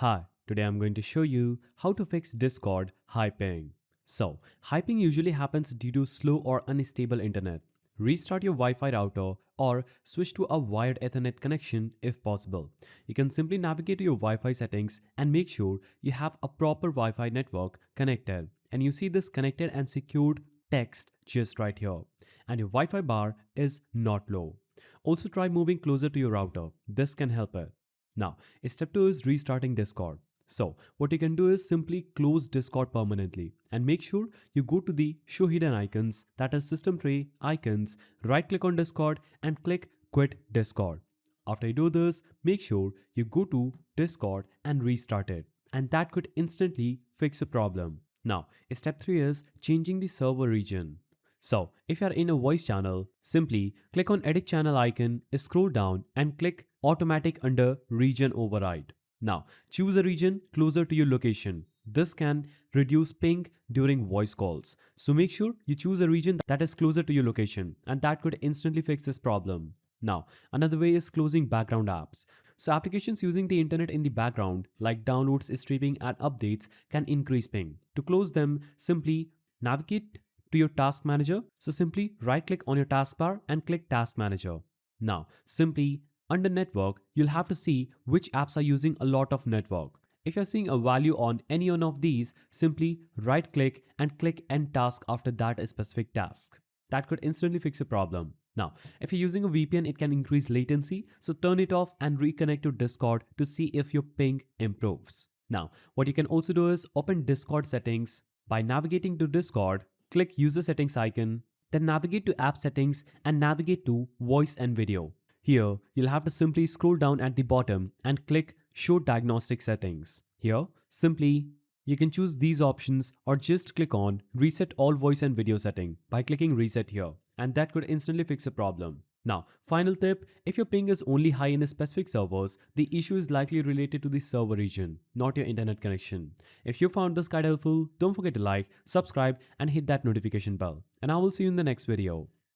Hi, today I'm going to show you how to fix Discord high ping. So, high ping usually happens due to slow or unstable internet. Restart your Wi-Fi router or switch to a wired Ethernet connection if possible. You can simply navigate to your Wi-Fi settings and make sure you have a proper Wi-Fi network connected. And you see this connected and secured text just right here. And your Wi-Fi bar is not low. Also try moving closer to your router. This can help it. Now, step 2 is restarting Discord. So, what you can do is simply close Discord permanently and make sure you go to the show hidden icons, that is system tray icons, right click on Discord and click quit Discord. After you do this, make sure you go to Discord and restart it, and that could instantly fix the problem. Now, step 3 is changing the server region. So, if you are in a voice channel, simply click on edit channel icon, scroll down and click automatic under region override. Now, choose a region closer to your location. This can reduce ping during voice calls. So make sure you choose a region that is closer to your location, and that could instantly fix this problem. Now, another way is closing background apps. So applications using the internet in the background like downloads, streaming and updates can increase ping. To close them, simply navigate to your task manager. So simply right click on your taskbar and click task manager. Now simply under network, you'll have to see which apps are using a lot of network. If you're seeing a value on any one of these, simply right click and click end task after that specific task. That could instantly fix a problem. Now, if you're using a VPN, it can increase latency, so turn it off and reconnect to Discord to see if your ping improves. Now, what you can also do is open Discord settings by navigating to Discord. Click user settings icon, then navigate to app settings and navigate to voice and video. Here, you'll have to simply scroll down at the bottom and click show diagnostic settings. Here, simply you can choose these options or just click on reset all voice and video setting by clicking reset here, and that could instantly fix a problem. Now, final tip, if your ping is only high in specific servers, the issue is likely related to the server region, not your internet connection. If you found this guide helpful, don't forget to like, subscribe and hit that notification bell. And I will see you in the next video.